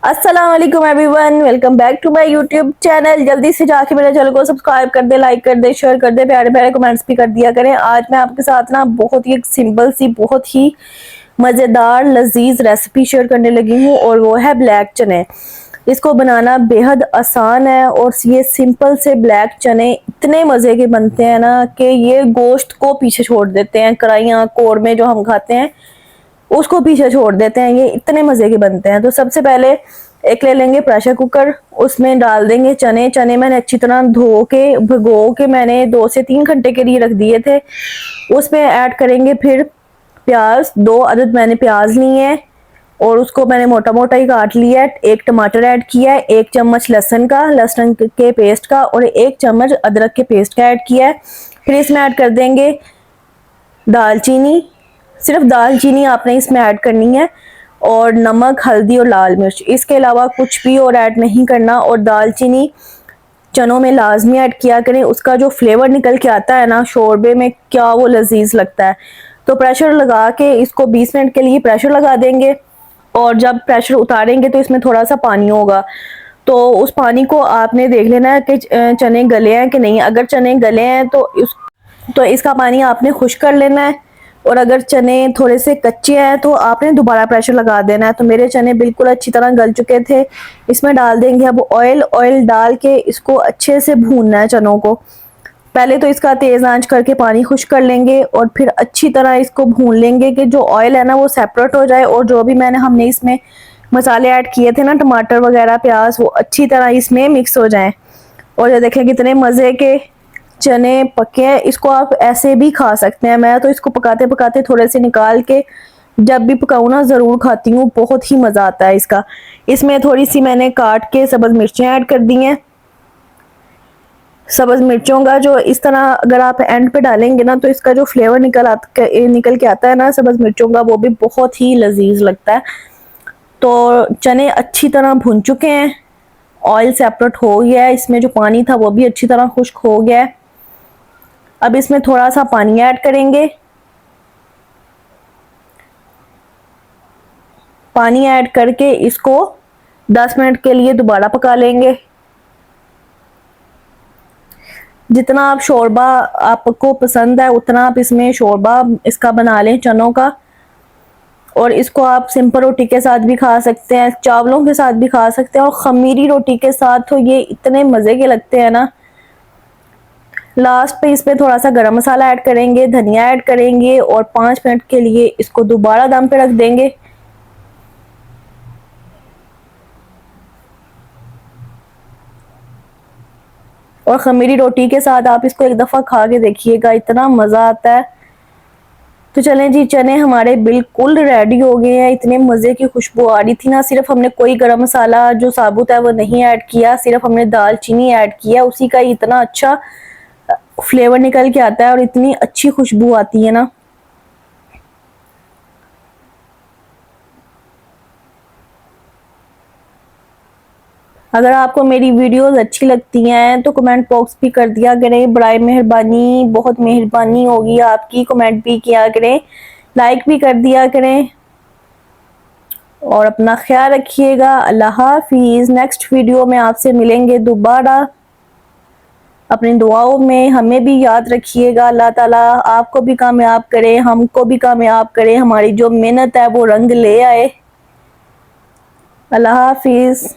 अस्सलाम वालेकुम everyone, welcome back to my YouTube channel. जल्दी से जाके मेरे चैनल को सब्सक्राइब कर दे, लाइक कर दे, शेयर कर दे, प्यारे प्यारे कमेंट्स भी कर दिया करें। आज मैं आपके साथ ना बहुत ही एक सिंपल सी बहुत ही मज़ेदार लजीज रेसिपी शेयर करने लगी हूँ और वो है ब्लैक चने। इसको बनाना बेहद आसान है और ये सिंपल से ब्लैक चने इतने मज़े के बनते हैं ना कि ये गोश्त को पीछे छोड़ देते हैं। कढ़ाइयाँ कौरमे जो हम खाते हैं उसको पीछे छोड़ देते हैं, ये इतने मज़े के बनते हैं। तो सबसे पहले एक ले लेंगे प्रेशर कुकर, उसमें डाल देंगे चने। चने मैंने अच्छी तरह धो के भिगो के मैंने 2 से 3 घंटे के लिए रख दिए थे। उसमें ऐड करेंगे फिर प्याज, 2 अदद मैंने प्याज लिए हैं और उसको मैंने मोटा मोटा ही काट लिया है। 1 टमाटर ऐड किया है, 1 चम्मच लहसुन के पेस्ट का और 1 चम्मच अदरक के पेस्ट का ऐड किया है। फिर इसमें ऐड कर देंगे दालचीनी, सिर्फ दालचीनी आपने इसमें ऐड करनी है, और नमक, हल्दी और लाल मिर्च। इसके अलावा कुछ भी और ऐड नहीं करना। और दालचीनी चनों में लाजमी ऐड किया करें, उसका जो फ्लेवर निकल के आता है ना शोरबे में, क्या वो लजीज लगता है। तो प्रेशर लगा के इसको 20 मिनट के लिए प्रेशर लगा देंगे और जब प्रेशर उतारेंगे तो इसमें थोड़ा सा पानी होगा। तो उस पानी को आपने देख लेना है कि चने गले हैं कि नहीं। अगर चने गले हैं तो इसका पानी आपने खुश्क कर लेना है, और अगर चने थोड़े से कच्चे हैं तो आपने दोबारा प्रेशर लगा देना है। तो मेरे चने बिल्कुल अच्छी तरह गल चुके थे। इसमें डाल देंगे अब ऑयल डाल के इसको अच्छे से भूनना है चनों को। पहले तो इसका तेज़ आंच करके पानी खुश्क कर लेंगे और फिर अच्छी तरह इसको भून लेंगे कि जो ऑयल है ना वो सेपरेट हो जाए, और जो भी हमने इसमें मसाले ऐड किए थे ना, टमाटर वगैरह, प्याज, वो अच्छी तरह इसमें मिक्स हो जाएं। और ये देखें कितने मज़े के चने पके हैं। इसको आप ऐसे भी खा सकते हैं। मैं तो इसको पकाते पकाते थोड़े से निकाल के जब भी पकाऊँ ना ज़रूर खाती हूँ, बहुत ही मज़ा आता है इसका। इसमें थोड़ी सी मैंने काट के सब्ज़ मिर्चें ऐड कर दी हैं। सब्ज़ मिर्चों का जो इस तरह अगर आप एंड पे डालेंगे ना तो इसका जो फ्लेवर निकल के आता है ना सब्ज़ मिर्चों का, वो भी बहुत ही लजीज लगता है। तो चने अच्छी तरह भुन चुके हैं, ऑयल सेपरेट हो गया है, इसमें जो पानी था वो भी अच्छी तरह खुश्क हो गया है। अब इसमें थोड़ा सा पानी ऐड करेंगे। पानी ऐड करके इसको 10 मिनट के लिए दोबारा पका लेंगे। जितना आप शोरबा आपको पसंद है उतना आप इसमें शोरबा इसका बना लें चनों का। और इसको आप सिंपल रोटी के साथ भी खा सकते हैं, चावलों के साथ भी खा सकते हैं, और खमीरी रोटी के साथ तो ये इतने मज़े के लगते हैं ना। लास्ट पे इसमें थोड़ा सा गरम मसाला ऐड करेंगे, धनिया ऐड करेंगे और 5 मिनट के लिए इसको दोबारा दम पे रख देंगे। और खमीरी रोटी के साथ आप इसको एक दफ़ा खा के देखिएगा, इतना मज़ा आता है। तो चलें जी, चने हमारे बिल्कुल रेडी हो गए हैं। इतने मज़े की खुशबू आ रही थी ना, सिर्फ हमने कोई गरम मसाला जो साबुत है वो नहीं ऐड किया, सिर्फ हमने दालचीनी ऐड किया, उसी का इतना अच्छा फ्लेवर निकल के आता है और इतनी अच्छी खुशबू आती है ना। अगर आपको मेरी वीडियोस अच्छी लगती हैं तो कमेंट बॉक्स भी कर दिया करें, बराए मेहरबानी, बहुत मेहरबानी होगी आपकी। कमेंट भी किया करें, लाइक भी कर दिया करें, और अपना ख्याल रखिएगा। अल्लाह हाफिज़। नेक्स्ट वीडियो में आपसे मिलेंगे दोबारा। अपनी दुआओं में हमें भी याद रखिएगा। अल्लाह ताला आपको भी कामयाब करे, हमको भी कामयाब करे, हमारी जो मेहनत है वो रंग ले आए। अल्लाह हाफिज़।